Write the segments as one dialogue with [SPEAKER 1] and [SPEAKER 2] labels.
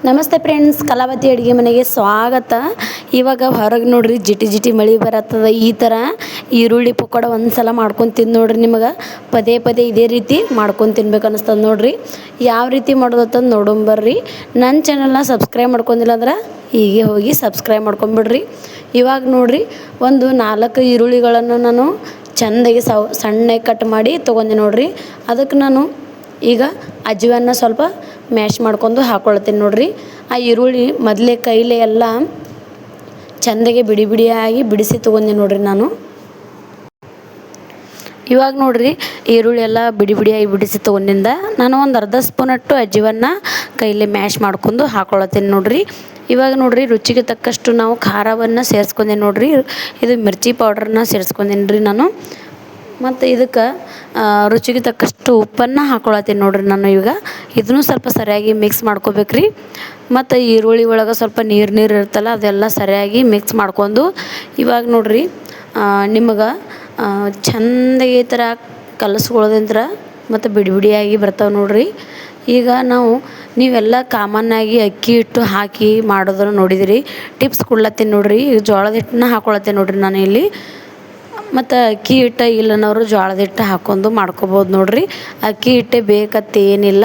[SPEAKER 1] ನಮಸ್ತೆ ಫ್ರೆಂಡ್ಸ್, ಕಲಾವತಿ ಅಡುಗೆ ಮನೆಗೆ ಸ್ವಾಗತ. ಇವಾಗ ಹೊರಗೆ ನೋಡ್ರಿ ಜಿಟಿ ಜಿಟಿ ಮಳೆ ಬರತ್ತದ. ಈ ಥರ ಈರುಳ್ಳಿ ಪಕೋಡ ಒಂದು ಸಲ ಮಾಡ್ಕೊಂಡು ತಿಂದು ನೋಡ್ರಿ. ನಿಮಗೆ ಪದೇ ಪದೇ ಇದೇ ರೀತಿ ಮಾಡ್ಕೊಂಡು ತಿನ್ಬೇಕು ಅನ್ನಿಸ್ತದೆ ನೋಡ್ರಿ. ಯಾವ ರೀತಿ ಮಾಡೋದಂತಂದು ನೋಡೋಂಬರ್ರಿ. ನನ್ನ ಚಾನಲ್ನ ಸಬ್ಸ್ಕ್ರೈಬ್ ಮಾಡ್ಕೊಂಡಿಲ್ಲ ಅಂದ್ರೆ ಹೀಗೆ ಹೋಗಿ ಸಬ್ಸ್ಕ್ರೈಬ್ ಮಾಡ್ಕೊಂಬಿಡ್ರಿ. ಇವಾಗ ನೋಡ್ರಿ ಒಂದು 4 ಈರುಳ್ಳಿಗಳನ್ನು ನಾನು ಚೆಂದಾಗಿ ಸಣ್ಣಗೆ ಕಟ್ ಮಾಡಿ ತೊಗೊಂಡೆ ನೋಡ್ರಿ. ಅದಕ್ಕೆ ನಾನು ಈಗ ಅಜ್ವಾನ ಸ್ವಲ್ಪ ಮ್ಯಾಶ್ ಮಾಡ್ಕೊಂಡು ಹಾಕ್ಕೊಳ್ತೀನಿ ನೋಡ್ರಿ. ಆ ಈರುಳ್ಳಿ ಮೊದಲೇ ಕೈಲೇ ಎಲ್ಲ ಚೆಂದಾಗಿ ಬಿಡಿ ಬಿಡಿಯಾಗಿ ಬಿಡಿಸಿ ತೊಗೊಂಡೆ ನೋಡ್ರಿ ನಾನು. ಇವಾಗ ನೋಡ್ರಿ ಈರುಳ್ಳಿ ಎಲ್ಲ ಬಿಡಿ ಬಿಡಿಯಾಗಿ ಬಿಡಿಸಿ ತೊಗೊಂಡಿಂದ ನಾನು ಒಂದು ಅರ್ಧ ಸ್ಪೂನಷ್ಟು ಅಜ್ವಾನ ಕೈಲೇ ಮ್ಯಾಶ್ ಮಾಡ್ಕೊಂಡು ಹಾಕ್ಕೊಳತ್ತೀನಿ ನೋಡ್ರಿ. ಇವಾಗ ನೋಡ್ರಿ ರುಚಿಗೆ ತಕ್ಕಷ್ಟು ನಾವು ಖಾರವನ್ನು ಸೇರಿಸ್ಕೊಂಡೆ ನೋಡ್ರಿ. ಇದು ಮಿರ್ಚಿ ಪೌಡ್ರನ್ನ ಸೇರಿಸ್ಕೊಂಡೇನಿ ರೀ ನಾನು. ಮತ್ತು ಇದಕ್ಕೆ ರುಚಿಗೆ ತಕ್ಕಷ್ಟು ಉಪ್ಪನ್ನು ಹಾಕ್ಕೊಳತ್ತೀನಿ ನೋಡ್ರಿ ನಾನು. ಈಗ ಇದನ್ನು ಸ್ವಲ್ಪ ಸರಿಯಾಗಿ ಮಿಕ್ಸ್ ಮಾಡ್ಕೋಬೇಕ್ರಿ. ಮತ್ತು ಈರುಳ್ಳಿ ಒಳಗೆ ಸ್ವಲ್ಪ ನೀರು ಇರ್ತಲ್ಲ, ಅದೆಲ್ಲ ಸರಿಯಾಗಿ ಮಿಕ್ಸ್ ಮಾಡ್ಕೊಂಡು ಇವಾಗ ನೋಡ್ರಿ ನಿಮಗೆ ಚೆಂದಾಗಿ ಈ ಥರ ಕಲಸ್ಕೊಳ್ಳೋದಂದ್ರೆ ಮತ್ತು ಬಿಡಿ ಬಿಡಿಯಾಗಿ ಬರ್ತಾವೆ ನೋಡ್ರಿ. ಈಗ ನೀವೆಲ್ಲ ಕಾಮನ್ನಾಗಿ ಅಕ್ಕಿ ಹಿಟ್ಟು ಹಾಕಿ ಮಾಡೋದನ್ನು ನೋಡಿದಿರಿ. ಟಿಪ್ಸ್ ಕೊಡ್ಲತ್ತೀನಿ ನೋಡ್ರಿ. ಈಗ ಜೋಳದ ಹಿಟ್ಟನ್ನ ಹಾಕ್ಕೊಳತ್ತೀನಿ ನೋಡ್ರಿ ನಾನು ಇಲ್ಲಿ. ಮತ್ತು ಅಕ್ಕಿ ಹಿಟ್ಟು ಇಲ್ಲನವರು ಜೋಳದ ಹಿಟ್ಟು ಹಾಕ್ಕೊಂಡು ಮಾಡ್ಕೊಬೋದು ನೋಡ್ರಿ. ಅಕ್ಕಿ ಹಿಟ್ಟೆ ಬೇಕತ್ತೇನಿಲ್ಲ.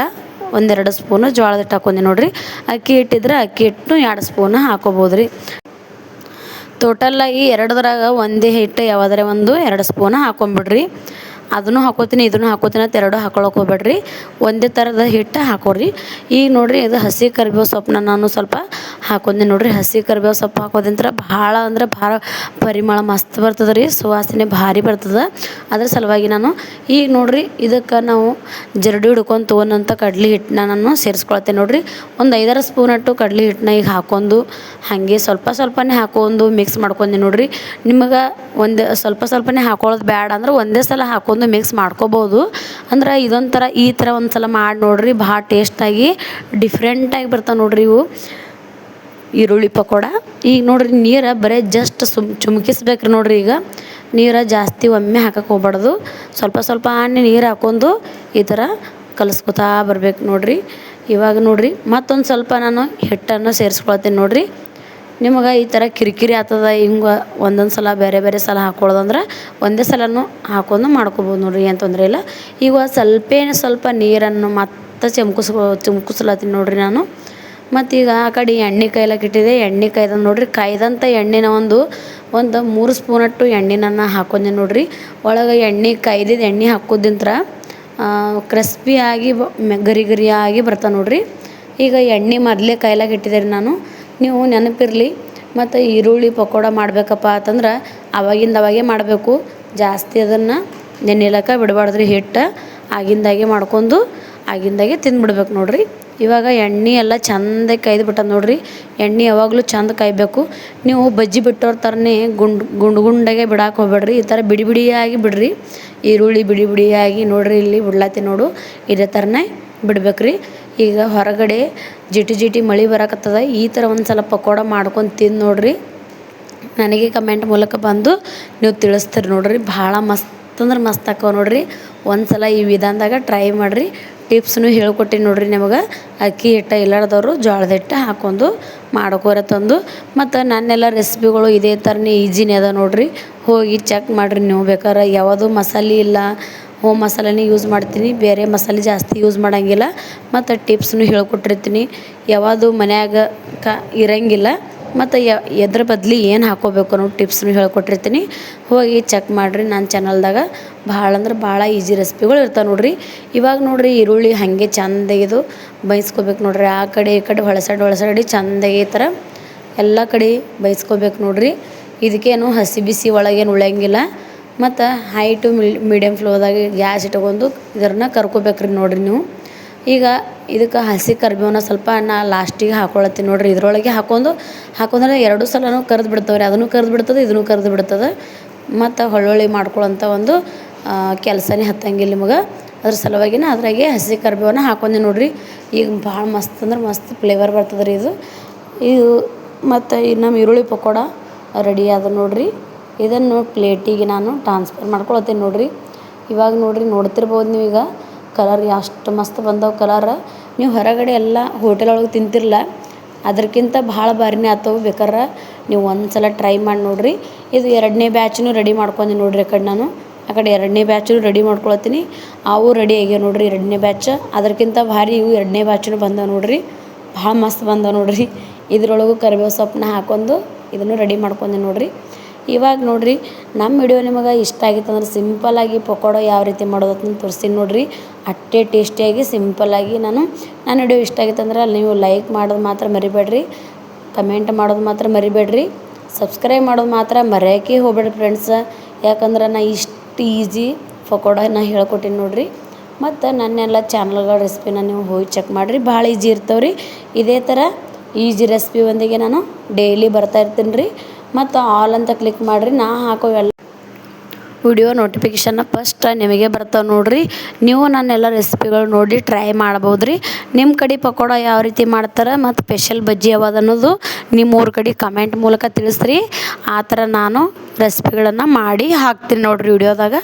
[SPEAKER 1] 1-2 ಸ್ಪೂನು ಜೋಳದ ಹಿಟ್ಟು ಹಾಕ್ಕೊಂಡೆ ನೋಡ್ರಿ. ಅಕ್ಕಿ ಹಿಟ್ಟಿದ್ರೆ ಅಕ್ಕಿ ಹಿಟ್ಟು 2 ಸ್ಪೂನು ಹಾಕ್ಕೋಬೋದು ರೀ. ಟೋಟಲಾಗಿ 2ದ್ರಾಗ ಒಂದೇ ಹಿಟ್ಟು ಯಾವುದಾರೆ 1-2 ಸ್ಪೂನು ಹಾಕ್ಕೊಂಬಿಡ್ರಿ. ಅದನ್ನು ಹಾಕೋತೀನಿ ಇದನ್ನು ಹಾಕೋತೀನಿ ಅಂತ 2 ಹಾಕೊಳಕ್ಕೆ ಹೋಗ್ಬೇಡ್ರಿ. ಒಂದೇ ಥರದ ಹಿಟ್ಟು ಹಾಕೋರಿ. ಈಗ ನೋಡ್ರಿ ಇದು ಹಸಿ ಕರಿಬೇವು ಸೊಪ್ಪನ್ನ ನಾನು ಸ್ವಲ್ಪ ಹಾಕೊಂಡೆ ನೋಡ್ರಿ. ಹಸಿ ಕರಿಬೇವು ಸೊಪ್ಪು ಹಾಕೋದಿಂತ್ರ ಭಾಳ ಅಂದ್ರೆ ಭಾಳ ಪರಿಮಳ ಮಸ್ತ್ ಬರ್ತದೆ ರೀ. ಸುವಾಸನೆ ಭಾರಿ ಬರ್ತದೆ. ಅದ್ರ ಸಲುವಾಗಿ ನಾನು ಈಗ ನೋಡ್ರಿ ಇದಕ್ಕೆ ನಾವು ಜರಡಿ ಹಿಡ್ಕೊಂಡು ತೊಗೊಂಡಂಥ ಕಡ್ಲೆ ಹಿಟ್ಟನ್ನ ನಾನು ಸೇರಿಸ್ಕೊಳ್ತೇನೆ ನೋಡ್ರಿ. ಒಂದು 5-6 ಸ್ಪೂನಟ್ಟು ಕಡ್ಲೆ ಹಿಟ್ಟನ್ನ ಈಗ ಹಾಕ್ಕೊಂಡು ಹಾಗೆ ಸ್ವಲ್ಪನೇ ಹಾಕ್ಕೊಂಡು ಮಿಕ್ಸ್ ಮಾಡ್ಕೊಂಡೆ ನೋಡ್ರಿ. ನಿಮಗೆ ಸ್ವಲ್ಪನೇ ಹಾಕೊಳ್ಳೋದು ಬೇಡ ಅಂದ್ರೆ ಒಂದೇ ಸಲ ಹಾಕ್ಕೊಂಡು ಮಿಕ್ಸ್ ಮಾಡ್ಕೋಬೋದು. ಅಂದ್ರೆ ಇದೊಂಥರ ಈ ಥರ ಒಂದು ಸಲ ಮಾಡಿ ನೋಡ್ರಿ. ಭಾಳ ಟೇಸ್ಟಾಗಿ ಡಿಫ್ರೆಂಟಾಗಿ ಬರ್ತಾವೆ ನೋಡ್ರಿ ಇವು ಈರುಳ್ಳಿ ಪಕೋಡ. ಈಗ ನೋಡ್ರಿ ನೀರು ಬರೀ ಜಸ್ಟ್ ಚುಮ್ಕಿಸ್ಬೇಕ್ರಿ ನೋಡ್ರಿ. ಈಗ ನೀರು ಜಾಸ್ತಿ ಒಮ್ಮೆ ಹಾಕಕ್ಕೆ ಹೋಗ್ಬಾರ್ದು. ಸ್ವಲ್ಪ ನೀರು ಹಾಕ್ಕೊಂಡು ಈ ಥರ ಕಲಿಸ್ಕೊತಾ ಬರ್ಬೇಕು ನೋಡ್ರಿ. ಇವಾಗ ನೋಡ್ರಿ ಮತ್ತೊಂದು ಸ್ವಲ್ಪ ನಾನು ಹಿಟ್ಟನ್ನು ಸೇರಿಸ್ಕೊಳ್ತೀನಿ ನೋಡ್ರಿ. ನಿಮಗೆ ಈ ಥರ ಕಿರಿಕಿರಿ ಆಗ್ತದ ಹಿಂಗೆ ಒಂದೊಂದು ಸಲ ಬೇರೆ ಸಲ ಹಾಕ್ಕೊಳ್ಳೋದಂದ್ರೆ ಒಂದೇ ಸಲನೂ ಹಾಕ್ಕೊಂಡು ಮಾಡ್ಕೊಬೋದು ನೋಡ್ರಿ, ಏನು ತೊಂದರೆ ಇಲ್ಲ. ಈಗ ಸ್ವಲ್ಪ ನೀರನ್ನು ಮತ್ತೆ ಚುಮ್ಕಿಸ್ಲತ್ತೀನಿ ನೋಡ್ರಿ ನಾನು. ಮತ್ತೀಗ ಆ ಕಡೆ ಎಣ್ಣೆ ಕಾಯ್ಲಕ್ಕೆ ಇಟ್ಟಿದೆ. ಎಣ್ಣೆ ಕಾಯ್ದ ನೋಡ್ರಿ. ಕಾಯ್ದಂಥ ಎಣ್ಣೆನ ಒಂದು 3 ಸ್ಪೂನಟ್ಟು ಎಣ್ಣೆನ ಹಾಕೊಂಡೆ ನೋಡ್ರಿ. ಒಳಗೆ ಕಾಯ್ದಿದ್ದು ಎಣ್ಣೆ ಹಾಕೋದಿಂತ್ರ ಕ್ರಿಸ್ಪಿಯಾಗಿ ಗರಿಯಾಗಿ ಬರ್ತಾವೆ ನೋಡ್ರಿ. ಈಗ ಎಣ್ಣೆ ಮೊದಲೇ ಕಾಯ್ಲಕ್ಕೆ ಇಟ್ಟಿದೆ ರೀ ನಾನು. ನೀವು ನೆನಪಿರಲಿ. ಮತ್ತು ಈರುಳ್ಳಿ ಪಕೋಡ ಮಾಡಬೇಕಪ್ಪ ಅಂತಂದ್ರೆ ಅವಾಗೇ ಮಾಡಬೇಕು. ಜಾಸ್ತಿ ಅದನ್ನು ನೆನೆಲಕ್ಕ ಬಿಡಬಾರ್ದ್ರಿ. ಹಿಟ್ಟು ಆಗಿಂದಾಗೆ ಮಾಡ್ಕೊಂಡು ಆಗಿಂದಾಗೆ ತಿಂದುಬಿಡ್ಬೇಕು ನೋಡ್ರಿ. ಇವಾಗ ಎಣ್ಣೆ ಎಲ್ಲ ಚೆಂದಾಗಿ ಕಾಯ್ದುಬಿಟ್ಟದ ನೋಡ್ರಿ. ಎಣ್ಣೆ ಯಾವಾಗಲೂ ಚೆಂದ ಕಾಯಬೇಕು. ನೀವು ಬಜ್ಜಿ ಬಿಟ್ಟೋರ ಥರನೇ ಗುಂಡಾಗೆ ಬಿಡಕ್ಕೆ ಹೋಗ್ಬೇಡ್ರಿ. ಈ ಥರ ಬಿಡಿ ಬಿಡಿಯಾಗಿ ಬಿಡ್ರಿ. ಈರುಳ್ಳಿ ಬಿಡಿ ಬಿಡಿಯಾಗಿ ನೋಡ್ರಿ. ಇಲ್ಲಿ ಬಿಡ್ಲತ್ತಿ ನೋಡು, ಇದೇ ಥರನೇ ಬಿಡ್ಬೇಕ್ರಿ. ಈಗ ಹೊರಗಡೆ ಜಿಟಿ ಮಳೆ ಬರಕತ್ತದ. ಈ ಥರ ಒಂದು ಸಲ ಪಕೋಡ ಮಾಡ್ಕೊಂಡು ತಿಂದು ನೋಡ್ರಿ. ನನಗೆ ಕಮೆಂಟ್ ಮೂಲಕ ಬಂದು ನೀವು ತಿಳಿಸ್ತೀರಿ ನೋಡ್ರಿ. ಭಾಳ ಮಸ್ತ್ ಅಂದ್ರೆ ಮಸ್ತ್ ಆಕ್ಕವ ನೋಡ್ರಿ. ಒಂದು ಸಲ ಈ ವಿಧಾನದಾಗ ಟ್ರೈ ಮಾಡಿರಿ. ಟಿಪ್ಸ್ನು ಹೇಳ್ಕೊಟ್ಟಿನಿ ನೋಡ್ರಿ ನಿಮಗೆ. ಅಕ್ಕಿ ಹಿಟ್ಟು ಇಲ್ಲಾರ್ದವರು ಜೋಳದ ಹಿಟ್ಟು ಹಾಕ್ಕೊಂಡು ಮಾಡ್ಕೋರ ತಂದು. ಮತ್ತು ನನ್ನೆಲ್ಲ ರೆಸಿಪಿಗಳು ಇದೇ ಥರನೇ ಈಜಿನೇ ಅದ ನೋಡ್ರಿ. ಹೋಗಿ ಚೆಕ್ ಮಾಡಿರಿ ನೀವು ಬೇಕಾದ್ರೆ. ಯಾವುದು ಮಸಾಲೆ ಇಲ್ಲ, ಹೋಮ್ ಮಸಾಲೆನೇ ಯೂಸ್ ಮಾಡ್ತೀನಿ. ಬೇರೆ ಮಸಾಲೆ ಜಾಸ್ತಿ ಯೂಸ್ ಮಾಡೋಂಗಿಲ್ಲ. ಮತ್ತು ಟಿಪ್ಸ್ನು ಹೇಳ್ಕೊಟ್ಟಿರ್ತೀನಿ. ಯಾವುದು ಮನ್ಯಾಗ ಇರೋಂಗಿಲ್ಲ. ಮತ್ತು ಎದ್ರ ಬದಲಿ ಏನು ಹಾಕ್ಕೋಬೇಕು ಅನ್ನೋ ಟಿಪ್ಸ್ನು ಹೇಳ್ಕೊಟ್ಟಿರ್ತೀನಿ. ಹೋಗಿ ಚೆಕ್ ಮಾಡಿರಿ ನನ್ನ ಚಾನಲ್ದಾಗ. ಭಾಳ ಅಂದ್ರೆ ಭಾಳ ಈಜಿ ರೆಸಿಪಿಗಳು ಇರ್ತಾವೆ ನೋಡ್ರಿ. ಇವಾಗ ನೋಡ್ರಿ ಈರುಳ್ಳಿ ಹಾಗೆ ಚೆಂದಾಗಿದು ಬೈಸ್ಕೋಬೇಕು ನೋಡ್ರಿ. ಆ ಕಡೆ ಈ ಕಡೆ ಹೊಳಸಾಡಿ ಚೆಂದಾಗಿ ಈ ಥರ ಎಲ್ಲ ಕಡೆ ಬೈಸ್ಕೋಬೇಕು ನೋಡ್ರಿ. ಇದಕ್ಕೇನು ಹಸಿ ಬಿಸಿ ಒಳಗೇನು ಉಳಿಯಂಗಿಲ್ಲ. ಮತ್ತು ಹೈ ಟು ಮೀಡಿಯಮ್ ಫ್ಲೇಮ್ದಾಗ ಗ್ಯಾಸ್ ಇಟ್ಕೊಂಡು ಇದನ್ನು ಕರ್ಕೋಬೇಕ್ರಿ ನೋಡ್ರಿ ನೀವು. ಈಗ ಇದಕ್ಕೆ ಹಸಿ ಕರಿಬೇವನ್ನ ಸ್ವಲ್ಪ ಲಾಸ್ಟಿಗೆ ಹಾಕ್ಕೊಳತ್ತೀನಿ ನೋಡ್ರಿ. ಇದ್ರೊಳಗೆ ಹಾಕೊಂಡ್ರೆ 2 ಸಲನೂ ಕರೆದು ಬಿಡ್ತಾವೆ ರೀ. ಅದನ್ನು ಕರೆದು ಬಿಡ್ತದೆ, ಇದನ್ನು ಕರೆದು ಬಿಡ್ತದೆ. ಮತ್ತು ಹೊಳ್ಳೊಳ್ಳಿ ಮಾಡ್ಕೊಳ್ಳೋಂಥ ಒಂದು ಕೆಲಸನೇ ಹತ್ತಂಗಿಲ್ಲ ನಿಮಗೆ. ಅದ್ರ ಸಲುವಾಗಿನ ಅದ್ರಾಗೆ ಹಸಿ ಕರಿಬೇವನ್ನ ಹಾಕೊಂಡೆ ನೋಡ್ರಿ. ಈಗ ಭಾಳ ಮಸ್ತ್ ಅಂದ್ರೆ ಮಸ್ತ್ ಫ್ಲೇವರ್ ಬರ್ತದೆ ರೀ ಇದು. ಮತ್ತು ನಮ್ಮ ಈರುಳ್ಳಿ ಪಕೋಡ ರೆಡಿ ಆದ ನೋಡ್ರಿ. ಇದನ್ನು ಪ್ಲೇಟಿಗೆ ನಾನು ಟ್ರಾನ್ಸ್ಫರ್ ಮಾಡ್ಕೊಳತ್ತೀನಿ ನೋಡ್ರಿ. ಇವಾಗ ನೋಡ್ರಿ ನೋಡ್ತಿರ್ಬೋದು ನೀವೀಗ ಕಲರ್ ಎಷ್ಟು ಮಸ್ತ್ ಬಂದವು ಕಲರ್. ನೀವು ಹೊರಗಡೆ ಎಲ್ಲ ಹೋಟೆಲ್ ಒಳಗೆ ತಿಂತಿರಲ್ಲ, ಅದಕ್ಕಿಂತ ಭಾಳ ಬಾರಿನೇ ಆತವು. ಬೇಕಾರೆ ನೀವು ಒಂದು ಸಲ ಟ್ರೈ ಮಾಡಿ ನೋಡಿರಿ. ಇದು 2ನೇ ಬ್ಯಾಚನ್ನು ರೆಡಿ ಮಾಡ್ಕೊಂಡಿ ನೋಡಿರಿ. ಆ ಕಡೆ ನಾನು ಆ ಕಡೆ 2ನೇ ಬ್ಯಾಚನ್ನು ರೆಡಿ ಮಾಡ್ಕೊಳತ್ತೀನಿ. ಅವು ರೆಡಿ ಆಗ್ಯಾವ ನೋಡಿರಿ 2ನೇ ಬ್ಯಾಚ್. ಅದಕ್ಕಿಂತ ಭಾರಿ ಇವು 2ನೇ ಬ್ಯಾಚನ್ನು ಬಂದವು ನೋಡಿರಿ. ಭಾಳ ಮಸ್ತ್ ಬಂದವು ನೋಡಿರಿ. ಇದ್ರೊಳಗೂ ಕರಿಬೇವು ಸೊಪ್ಪನ್ನ ಹಾಕೊಂಡು ಇದನ್ನು ರೆಡಿ ಮಾಡ್ಕೊಂಡೆ ನೋಡಿರಿ. ಇವಾಗ ನೋಡಿರಿ ನಮ್ಮ ವಿಡಿಯೋ ನಿಮಗೆ ಇಷ್ಟ ಆಗಿತ್ತಂದ್ರೆ ಸಿಂಪಲ್ಲಾಗಿ ಪಕೋಡ ಯಾವ ರೀತಿ ಮಾಡೋದು ಅಂತ ತೋರಿಸ್ತೀನಿ ನೋಡಿರಿ. ಅಷ್ಟೇ ಟೇಸ್ಟಿಯಾಗಿ ಸಿಂಪಲ್ಲಾಗಿ ನನ್ನ ವಿಡಿಯೋ ಇಷ್ಟ ಆಗಿತ್ತಂದ್ರೆ ನೀವು ಲೈಕ್ ಮಾಡೋದು ಮಾತ್ರ ಮರಿಬೇಡ್ರಿ, ಕಮೆಂಟ್ ಮಾಡೋದು ಮಾತ್ರ ಮರಿಬೇಡ್ರಿ, ಸಬ್ಸ್ಕ್ರೈಬ್ ಮಾಡೋದು ಮಾತ್ರ ಮರೆಯೋಕ್ಕೆ ಹೋಗ್ಬೇಡ್ರಿ ಫ್ರೆಂಡ್ಸ. ಯಾಕಂದ್ರೆ ನಾ ಇಷ್ಟು ಈಸಿ ಪಕೋಡನ ಹೇಳ್ಕೊಟ್ಟಿನಿ ನೋಡಿರಿ. ಮತ್ತು ನನ್ನೆಲ್ಲ ಚಾನಲ್ಗಳ ರೆಸಿಪಿನ ನೀವು ಹೋಗಿ ಚೆಕ್ ಮಾಡಿರಿ. ಭಾಳ ಈಜಿ ಇರ್ತಾವೆ ರೀ. ಇದೇ ಥರ ಈಜಿ ರೆಸಿಪಿ ಒಂದಿಗೆ ನಾನು ಡೈಲಿ ಬರ್ತಾಯಿರ್ತೀನಿ ರೀ. ಮತ್ತು ಆಲ್ ಅಂತ ಕ್ಲಿಕ್ ಮಾಡಿರಿ. ನಾ ಹಾಕೋ ಎಲ್ಲ ವಿಡಿಯೋ ನೋಟಿಫಿಕೇಷನ್ನ ಫಸ್ಟ್ ನಿಮಗೆ ಬರ್ತಾವೆ ನೋಡಿರಿ. ನೀವು ನನ್ನೆಲ್ಲ ರೆಸಿಪಿಗಳು ನೋಡಿ ಟ್ರೈ ಮಾಡ್ಬೋದು ರೀ. ನಿಮ್ಮ ಕಡೆ ಪಕೋಡ ಯಾವ ರೀತಿ ಮಾಡ್ತಾರೆ ಮತ್ತು ಸ್ಪೆಷಲ್ ಬಜ್ಜಿ ಯಾವ್ದು ಅನ್ನೋದು ನಿಮ್ಮ ಊರ ಕಡೆ ಕಮೆಂಟ್ ಮೂಲಕ ತಿಳಿಸ್ರಿ. ಆ ಥರ ನಾನು ರೆಸಿಪಿಗಳನ್ನು ಮಾಡಿ ಹಾಕ್ತೀನಿ ನೋಡಿರಿ ವಿಡಿಯೋದಾಗ.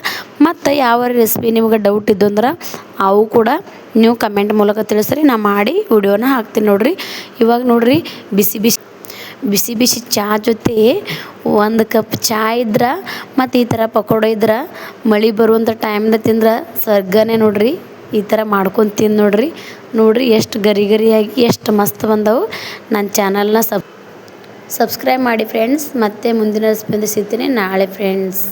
[SPEAKER 1] ಮತ್ತು ಯಾವ ರೆಸಿಪಿ ನಿಮ್ಗೆ ಡೌಟ್ ಇದ್ದು ಅಂದ್ರೆ ಅವು ಕೂಡ ನೀವು ಕಮೆಂಟ್ ಮೂಲಕ ತಿಳಿಸ್ರಿ. ನಾ ಮಾಡಿ ವಿಡಿಯೋನ ಹಾಕ್ತೀನಿ ನೋಡಿರಿ. ಇವಾಗ ನೋಡಿರಿ ಬಿಸಿ ಬಿಸಿ ಚಹಾ ಜೊತೆ 1 ಕಪ್ ಚಹಾ ಇದ್ರೆ ಮತ್ತು ಈ ಥರ ಪಕೋಡ ಇದ್ರೆ ಮಳೆ ಬರುವಂಥ ಟೈಮ್ನ ತಿಂದ್ರೆ ಸ್ವರ್ಗನೇ ನೋಡಿರಿ. ಈ ಥರ ಮಾಡ್ಕೊಂಡು ತಿಂದು ನೋಡಿರಿ ಎಷ್ಟು ಗರಿ ಗರಿಯಾಗಿ ಎಷ್ಟು ಮಸ್ತ್ ಬಂದವು. ನನ್ನ ಚಾನಲ್ನ ಸಬ್ಸ್ಕ್ರೈಬ್ ಮಾಡಿ ಫ್ರೆಂಡ್ಸ್. ಮತ್ತೆ ಮುಂದಿನ ರೆಸಿಪಿಯಿಂದ ಸಿಗ್ತೀನಿ ನಾಳೆ ಫ್ರೆಂಡ್ಸ್.